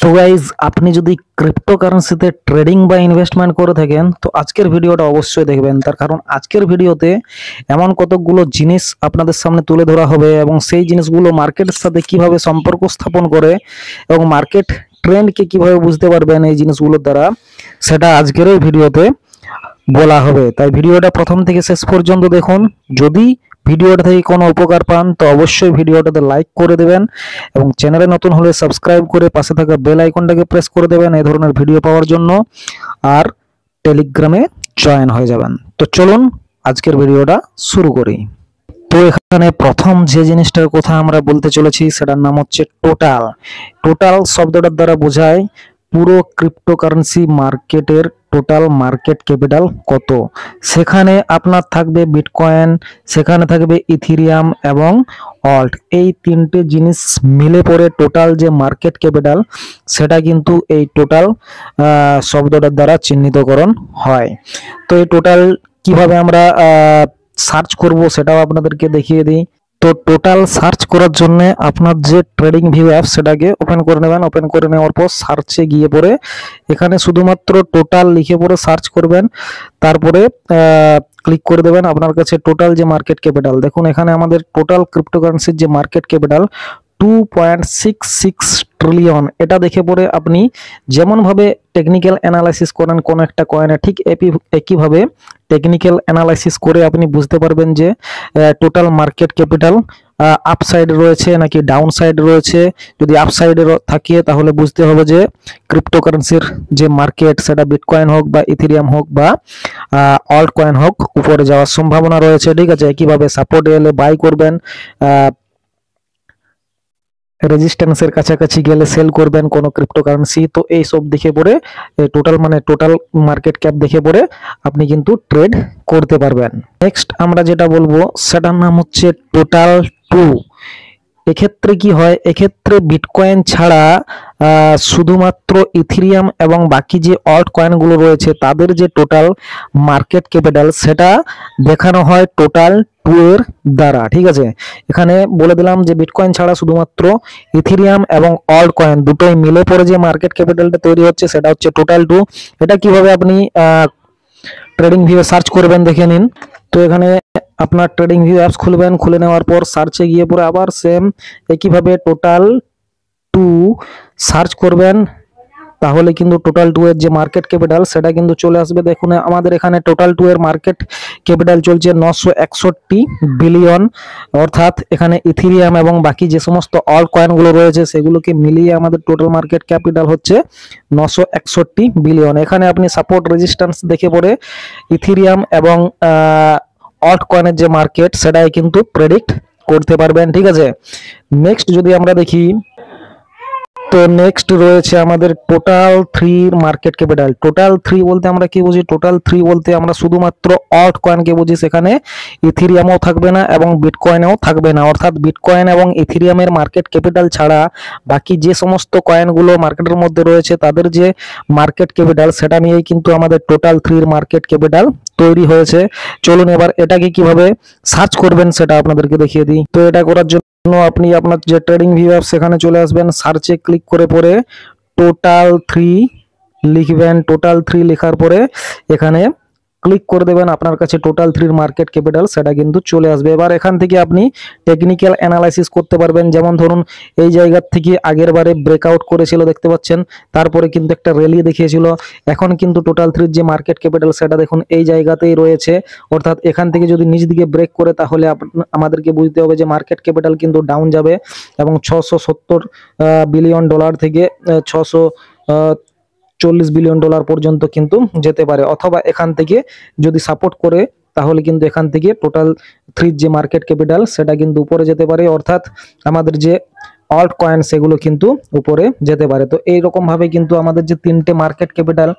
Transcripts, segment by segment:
So guys, আপনি যদি ক্রিপ্টোকারেন্সিতে ট্রেডিং বা ইনভেস্টমেন্ট করে থাকেন তো আজকের ভিডিওটা অবশ্যই দেখবেন। তার কারণ আজকের ভিডিওতে এমন কতগুলো জিনিস আপনাদের সামনে তুলে ধরা হবে এবং সেই জিনিসগুলো মার্কেটের সাথে কিভাবে সম্পর্ক স্থাপন করে এবং মার্কেট ট্রেন্ডকে কিভাবে বুঝতে পারবেন এই জিনিসগুলোর দ্বারা, সেটা আজকের এই ভিডিওতে বলা হবে। তাই ভিডিওটা প্রথম থেকে শেষ পর্যন্ত দেখুন। যদি ভিডিওটা থেকে কোনো উপকার পান তো অবশ্যই ভিডিওটাতে লাইক করে দেবেন এবং চ্যানেলে নতুন হলে সাবস্ক্রাইব করে পাশে থাকা বেল আইকনটাকে প্রেস করে দেবেন এই ধরনের ভিডিও পাওয়ার জন্য, আর টেলিগ্রামে জয়েন হয়ে যাবেন। তো চলুন আজকের ভিডিওটা শুরু করি। তো এখানে প্রথম যে জিনিসটার কথা আমরা বলতে চলেছি সেটার নাম হচ্ছে টোটাল। টোটাল শব্দটার দ্বারা বোঝায় পুরো ক্রিপ্টোকারেন্সি মার্কেটের টোটাল মার্কেট ক্যাপিটাল কত। সেখানে আপনার থাকবে বিটকয়েন, সেখানে থাকবে ইথিরিয়াম এবং অল্ট। এই তিনটে জিনিস মিলে পড়ে টোটাল যে মার্কেট ক্যাপিটাল সেটা কিন্তু এই টোটাল শব্দটার দ্বারা চিহ্নিতকরণ হয়। তো এই টোটাল কিভাবে আমরা সার্চ করব সেটাও আপনাদেরকে দেখিয়ে দিই। তো টোটাল সার্চ করার জন্য আপনার যে ট্রেডিং ভিউ অ্যাপ সেটাকে ওপেন করে নেবেন। ওপেন করে নেওয়ার পর সার্চে গিয়ে পরে এখানে শুধুমাত্র টোটাল লিখে পরে সার্চ করবেন, তারপরে ক্লিক করে দেবেন। আপনার কাছে টোটাল যে মার্কেট ক্যাপিটাল দেখুন, এখানে আমাদের টোটাল ক্রিপ্টোকারেন্সির যে মার্কেট ক্যাপিটাল 2.66 ট্রিলিয়ন। এটা দেখে পরে আপনি যেমনভাবে টেকনিক্যাল অ্যানালাইসিস করেন কোন একটা কয়েনে, ঠিক একইভাবে টেকনিক্যাল অ্যানালাইসিস করে আপনি বুঝতে পারবেন যে total market capital up side রয়েছে নাকি ডাউন সাইড রয়েছে। যদি আপ সাইডে থাকে তাহলে বুঝতে হবে যে ক্রিপ্টোকারেন্সির যে মার্কেট সেটা বিটকয়েন হোক বা ইথিরিয়াম হোক বা অল্ট কয়েন হোক উপরে যাওয়ার সম্ভাবনা রয়েছে। ঠিক আছে, একইভাবে সাপোর্ট এলে বাই করবেন, রেজিস্ট্যান্সের কাছাকাছি গেলে সেল করবেন কোনো ক্রিপ্টোকারেন্সি। তো এই সব দেখে পড়ে টোটাল মার্কেট ক্যাপ দেখে পড়ে আপনি কিন্তু ট্রেড করতে পারবেন। নেক্সট আমরা যেটা বলবো সেটার নাম হচ্ছে টোটাল টু। এক্ষেত্রে কি হয়, এক্ষেত্রে বিটকয়েন ছাড়া শুধুমাত্র ইথিরিয়াম এবং বাকি যে অল্ট কয়েনগুলো রয়েছে তাদের যে টোটাল মার্কেট ক্যাপিটাল সেটা দেখানো হয় টোটাল টু এর দ্বারা। ঠিক আছে, এখানে বলে দিলাম যে বিটকয়েন ছাড়া শুধুমাত্র ইথিরিয়াম এবং অল্ট কয়েন দুটোই মিলে পড়ে যে মার্কেট ক্যাপিটালটা তৈরি হচ্ছে সেটা হচ্ছে টোটাল টু। এটা কিভাবে আপনি ট্রেডিং ভিউ সার্চ করবেন দেখে নিন। তো এখানে আপনার ট্রেডিং ভিউ অ্যাপস খুলবেন, খুলে নেওয়ার পর সার্চে গিয়ে পরে আবার সেম একইভাবে টোটাল টু সার্চ করবেন, তাহলে কিন্তু টোটাল টু এর যে মার্কেট ক্যাপিটাল সেটা কিন্তু চলে আসবে। দেখুন আমাদের এখানে টোটাল টু এর মার্কেট ক্যাপিটাল চলছে 961 বিলিয়ন, অর্থাৎ এখানে ইথিরিয়াম এবং বাকি যে সমস্ত অল্ট কয়েনগুলো রয়েছে সেগুলোকে মিলিয়ে আমাদের টোটাল মার্কেট ক্যাপিটাল হচ্ছে 961 বিলিয়ন। এখানে আপনি সাপোর্ট রেজিস্ট্যান্স দেখে পড়ে ইথিরিয়াম এবং অল্ট কয়েনের যে মার্কেট সেটাই কিন্তু প্রেডিক্ট করতে পারবেন। ঠিক আছে, নেক্সট যদি আমরা দেখি তো নেক্সট রয়েছে আমাদের total three market capital. Total three বলতে আমরা কি বুঝি? টোটাল থ্রি বলতে আমরা শুধুমাত্র অল্ট কয়েনকে বুঝি, সেখানে ইথিরিয়ামও থাকবে না এবং বিটকয়েনও থাকবে না। অর্থাৎ বিটকয়েন এবং ইথিরিয়ামের মার্কেট ক্যাপিটাল ছাড়া বাকি যে সমস্ত কয়েনগুলো মার্কেটের মধ্যে রয়েছে তাদের যে মার্কেট ক্যাপিটাল সেটা নিয়েই কিন্তু আমাদের টোটাল থ্রির মার্কেট ক্যাপিটাল তৈরি হয়েছে। চলুন এবার এটাকে কিভাবে সার্চ করবেন সেটা আপনাদেরকে দেখিয়ে দিই। তো এটা করার জন্য আপনি আপনার যে ট্রেডিং ভিউ অ্যাপ সেখানে চলে আসবেন, সার্চে ক্লিক করে পরে টোটাল থ্রি লিখবেন। টোটাল থ্রি লেখার পরে এখানে ক্লিক করে দেবেন, আপনার কাছে টোটাল থ্রির মার্কেট ক্যাপিটাল সেটা কিন্তু চলে আসবে। এবার এখান থেকে আপনি টেকনিক্যাল অ্যানালাইসিস করতে পারবেন। যেমন ধরুন এই জায়গার থেকে আগের বারে ব্রেকআউট করেছিল দেখতে পাচ্ছেন, তারপরে কিন্তু একটা র্যালি দেখিয়েছিল। এখন কিন্তু টোটাল থ্রির যে মার্কেট ক্যাপিটাল সেটা দেখুন এই জায়গাতেই রয়েছে। অর্থাৎ এখান থেকে যদি নিচ দিকে ব্রেক করে তাহলে আমাদেরকে বুঝতে হবে যে মার্কেট ক্যাপিটাল কিন্তু ডাউন যাবে এবং 670 বিলিয়ন ডলার থেকে 640 বিলিয়ন ডলার পর্যন্ত কিন্তু যেতে পারে। অথবা এখান থেকে যদি সাপোর্ট করে তাহলে কিন্তু এখান থেকে টোটাল থ্রির যে মার্কেট ক্যাপিটাল সেটা কিন্তু উপরে যেতে পারে, অর্থাৎ আমাদের যে অল্ট কয়েন সেগুলো কিন্তু উপরে যেতে পারে। তো এইরকম ভাবে কিন্তু আমাদের যে তিনটে market capital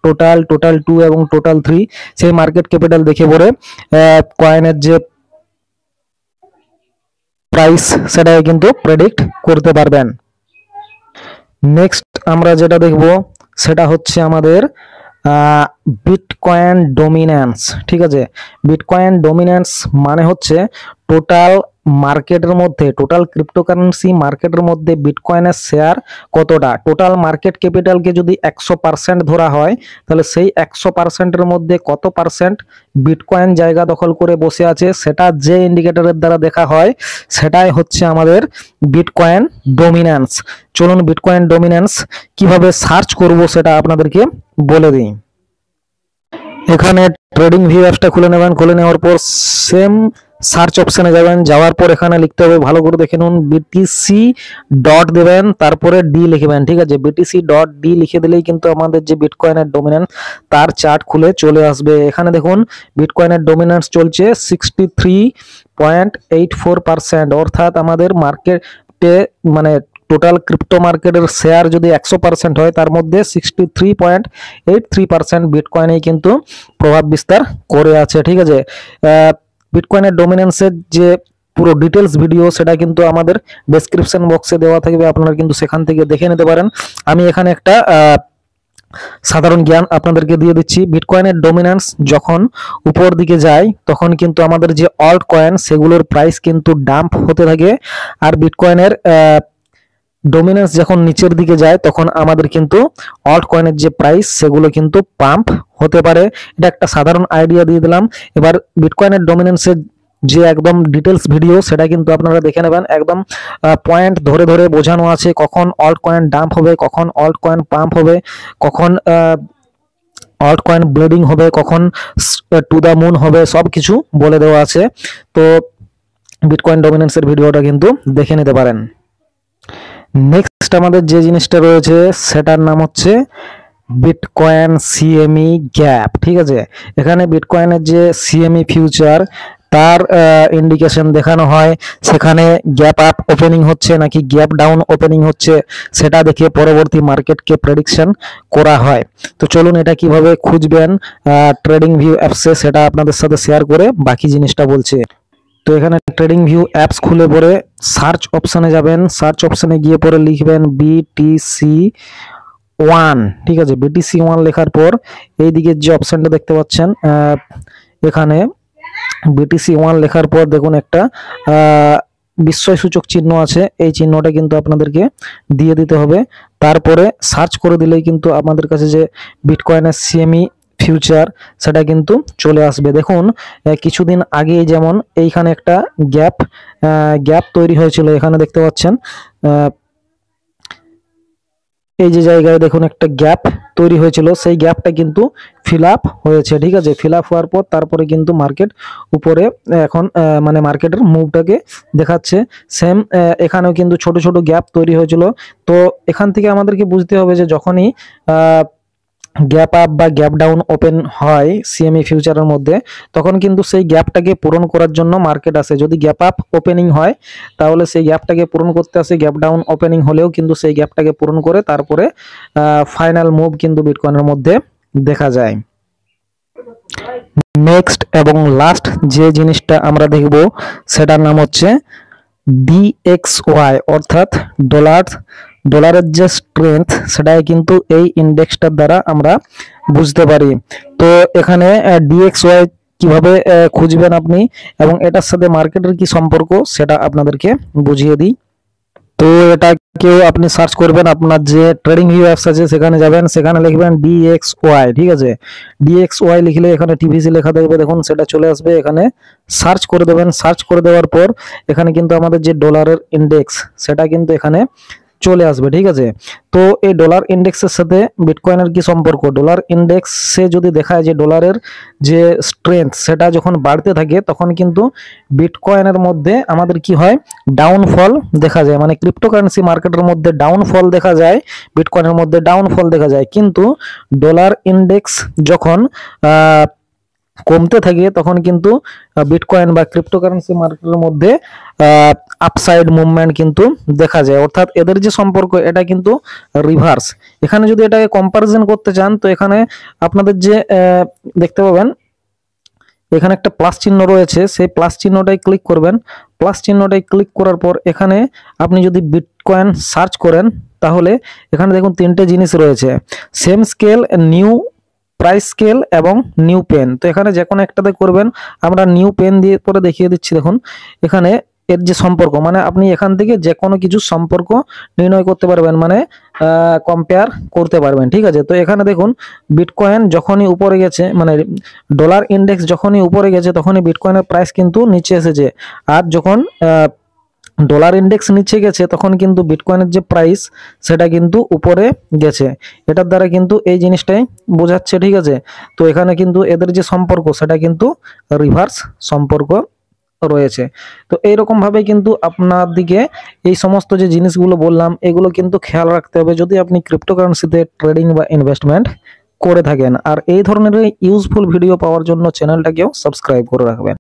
total, total two এবং টোটাল থ্রি, সেই মার্কেট ক্যাপিটাল দেখে পরে কয়েনের যে প্রাইস সেটাই কিন্তু প্রেডিক্ট করতে পারবেন। নেক্সট আমরা যেটা দেখব সেটা হচ্ছে আমাদের বিটকয়েন ডমিন্যান্স। ঠিক আছে, বিটকয়েন ডমিন্যান্স মানে হচ্ছে টোটাল মার্কেটের মধ্যে, টোটাল ক্রিপ্টোকারেন্সি মার্কেটের মধ্যে বিটকয়েনের শেয়ার কতটা। টোটাল মার্কেট ক্যাপিটালকে যদি 100% ধরা হয়, তাহলে সেই 100%-এর মধ্যে কত পার্সেন্ট বিটকয়েন জায়গা দখল করে বসে আছে, সেটা যে ইন্ডিকেটরের দ্বারা দেখা হয় সেটাই হচ্ছে আমাদের বিটকয়েন ডমিন্যান্স। চলুন বিটকয়েন ডমিন্যান্স কিভাবে সার্চ করব সেটা আপনাদেরকে বলে দিই। এখানে ট্রেডিং ভিউ অ্যাপসটা খুলে নেবেন, খুলে নেওয়ার পর সেম সার্চ অপশনে যাবেন, যাওয়ার পর এখানে লিখতে হবে, ভালো করে দেখে নিন, বিটিসি ডট দেবেন, তারপরে ডি লিখবেন। ঠিক আছে, বিটিসি ডট ডি লিখে দিলেই কিন্তু আমাদের যে বিটকয়েনের ডমিন্যান্স তার চার্ট খুলে চলে আসবে। এখানে দেখুন বিটকয়েনের ডমিন্যান্স চলছে 63.84%, অর্থাৎ আমাদের মার্কেটে মানে টোটাল ক্রিপ্টো মার্কেটের শেয়ার যদি 100% হয়, তার মধ্যে 63.83% বিটকয়েনেই কিন্তু প্রভাব বিস্তার করে আছে। ঠিক আছে, বিটকয়েনের ডমিন্যান্সের যে পুরো ডিটেলস ভিডিও সেটা কিন্তু আমাদের ডেসক্রিপশন বক্সে দেওয়া থাকবে, আপনারা কিন্তু সেখান থেকে দেখে নিতে পারেন। আমি এখানে একটা সাধারণ জ্ঞান আপনাদেরকে দিয়ে দিচ্ছি। বিটকয়েনের ডমিন্যান্স যখন উপর দিকে যায়, তখন কিন্তু আমাদের যে অল্ট কয়েন সেগুলোর প্রাইস কিন্তু ডাম্প হতে থাকে, আর বিটকয়েনের ডমিন্যান্স যখন নিচের দিকে যায়, তখন আমাদের কিন্তু অল্ট কয়েনের যে প্রাইস সেগুলো কিন্তু পাম্প হতে পারে। এটা একটা সাধারণ আইডিয়া দিয়ে দিলাম। এবার বিটকয়েনের ডমিন্যান্সের যে একদম ডিটেলস ভিডিও সেটা কিন্তু আপনারা দেখে নেবেন, একদম পয়েন্ট ধরে ধরে বোঝানো আছে, কখন অল্ট কয়েন ডাম্প হবে, কখন অল্ট কয়েন পাম্প হবে, কখন অল্ট কয়েন ব্লিডিং হবে, কখন টু দ্য মুন হবে, সব কিছু বলে দেওয়া আছে। তো বিটকয়েন ডমিন্যান্সের ভিডিওটা কিন্তু দেখে নিতে পারেন। নেক্সট আমাদের যে জিনিসটা রয়েছে সেটার নাম হচ্ছে বিটকয়েন সিএমই গ্যাপ। ঠিক আছে, এখানে বিটকয়েনের যে সিএমই ফিউচার তার ইন্ডিকেশন দেখানো হয়, সেখানে গ্যাপ আপ ওপেনিং হচ্ছে নাকি গ্যাপ ডাউন ওপেনিং হচ্ছে সেটা দেখে পরবর্তী মার্কেটকে প্রেডিকশন করা হয়। তো চলুন এটা কিভাবে খুঁজবেন ট্রেডিং ভিউ অ্যাপসে সেটা আপনাদের সাথে শেয়ার করে বাকি জিনিসটা বলছি। তো এখানে ট্রেডিং ভিউ অ্যাপস খুলে পরে সার্চ অপশনে যাবেন, সার্চ অপশনে গিয়ে পরে লিখবেন BTC1। ঠিক আছে, BTC1 লেখার পর এইদিকে যে অপশনটা দেখতে পাচ্ছেন, এখানে BTC1 লেখার পর দেখুন একটা বিস্ময় সূচক চিহ্ন আছে, এই চিহ্নটা কিন্তু আপনাদেরকে দিয়ে দিতে হবে। তারপরে সার্চ করে দিলেই কিন্তু আমাদের কাছে যে বিটকয়েনের সিএমই ফিউচার সেটা কিন্তু চলে আসবে। দেখুন কিছুদিন আগে যেমন এইখানে একটা গ্যাপ তৈরি হয়েছিল, এখানে দেখতে পাচ্ছেন এই যে জায়গায় দেখুন একটা গ্যাপ তৈরি হয়েছিল, সেই গ্যাপটা কিন্তু ফিল আপ হয়েছে। ঠিক আছে, ফিল আপ হওয়ার পর তারপরে কিন্তু মার্কেট উপরে এখন মানে মার্কেটের মুভটাকে দেখাচ্ছে। সেম এখানেও কিন্তু ছোট ছোট গ্যাপ তৈরি হয়েছিল। তো এখান থেকে আমাদেরকে বুঝতে হবে যে যখনই গ্যাপ আপ বা গ্যাপ ডাউন ওপেন হয় সিএমই ফিউচারের মধ্যে, তখন কিন্তু সেই গ্যাপটাকে পূরণ করার জন্য মার্কেট আসে। যদি গ্যাপ আপ ওপেনিং হয় তাহলে সেই গ্যাপটাকে পূরণ করতে আসে, গ্যাপ ডাউন ওপেনিং হলেও কিন্তু সেই গ্যাপটাকে পূরণ করে তারপরে ফাইনাল মুভ কিন্তু বিটকয়েনের মধ্যে দেখা যায়। নেক্সট এবং লাস্ট যে জিনিসটা আমরা দেখব সেটার নাম হচ্ছে DXY, অর্থাৎ ডলারের যে স্ট্রেংথ সেটাই কিন্তু এই ইন্ডেক্সটার দ্বারা আমরা বুঝতে পারি। তো এখানে DXY কিভাবে খুঁজবেন আপনি এবং এটার সাথে মার্কেটের কি সম্পর্ক সেটা আপনাদেরকে বুঝিয়ে দিই। তো এটাকেও আপনি সার্চ করবেন, আপনার যে ট্রেডিং ভিউ অ্যাপস আছে সেখানে যাবেন, সেখানে লিখবেন DXY। ঠিক আছে, DXY লিখলে এখানে TVC লেখা থাকবে, দেখুন সেটা চলে আসবে। এখানে সার্চ করে দেবেন, সার্চ করে দেওয়ার পর এখানে কিন্তু আমাদের যে ডলারের ইন্ডেক্স সেটা কিন্তু এখানে চলে আসবে। ঠিক আছে, তো এই ডলার ইন্ডেক্সের সাথে বিটকয়েনের কি সম্পর্ক, ডলার ইন্ডেক্সে যদি দেখায় যে ডলারের যে স্ট্রেংথ সেটা যখন বাড়তে থাকে তখন কিন্তু বিটকয়েনের মধ্যে আমাদের কি হয়, ডাউনফল দেখা যায়। মানে ক্রিপ্টোকারেন্সি মার্কেটের মধ্যে ডাউনফল দেখা যায়, বিটকয়েনের মধ্যে ডাউনফল দেখা যায়। কিন্তু ডলার ইন্ডেক্স যখন কমতে থাকে তখন কিন্তু বিটকয়েন বা ক্রিপ্টোকারেন্সি মার্কেটের মধ্যে আপসাইড মুভমেন্ট কিন্তু দেখা যায়। অর্থাৎ এদের যে সম্পর্ক এটা কিন্তু রিভার্স। এখানে যদি এটাকে কম্পারিজন করতে চান তো এখানে আপনাদের যে দেখতে পাবেন এখানে একটা প্লাস চিহ্ন রয়েছে, সেই প্লাস চিহ্নটাই ক্লিক করবেন। প্লাস চিহ্নটাই ক্লিক করার পর এখানে আপনি যদি বিটকয়েন সার্চ করেন তাহলে এখানে দেখুন তিনটে জিনিস রয়েছে, same scale, new price scale এবং নিউ পেন। তো এখানে যে কোনো একটাতে করবেন। আমরা নিউ পেন দিয়ে পরে দেখিয়ে দিচ্ছি। দেখুন এখানে এর যে সম্পর্ক, মানে আপনি এখান থেকে যে কোনো কিছু সম্পর্ক নির্ণয় করতে পারবেন, মানে কম্পেয়ার করতে পারবেন। ঠিক আছে, তো এখানে দেখুন বিটকয়েন যখনই উপরে গেছে, মানে ডলার ইন্ডেক্স যখনই উপরে গেছে তখনই বিটকয়েনের প্রাইস কিন্তু নিচে এসেছে। আর যখন ডলার ইন্ডেক্স নিচে গেছে তখন কিন্তু বিটকয়েনের যে প্রাইস সেটা কিন্তু উপরে গেছে। এটার দ্বারা কিন্তু এই জিনিসটাই বোঝাচ্ছে। ঠিক আছে, তো এখানে কিন্তু এদের যে সম্পর্ক সেটা কিন্তু রিভার্স সম্পর্ক রয়েছে। তো এইরকম ভাবে কিন্তু আপনার দিকে এই সমস্ত যে জিনিসগুলো বললাম এগুলো কিন্তু খেয়াল রাখতে হবে যদি আপনি ক্রিপ্টোকারেন্সিতে ট্রেডিং বা ইনভেস্টমেন্ট করে থাকেন। আর এই ধরনের ইউজফুল ভিডিও পাওয়ার জন্য চ্যানেলটাকেও সাবস্ক্রাইব করে রাখবেন।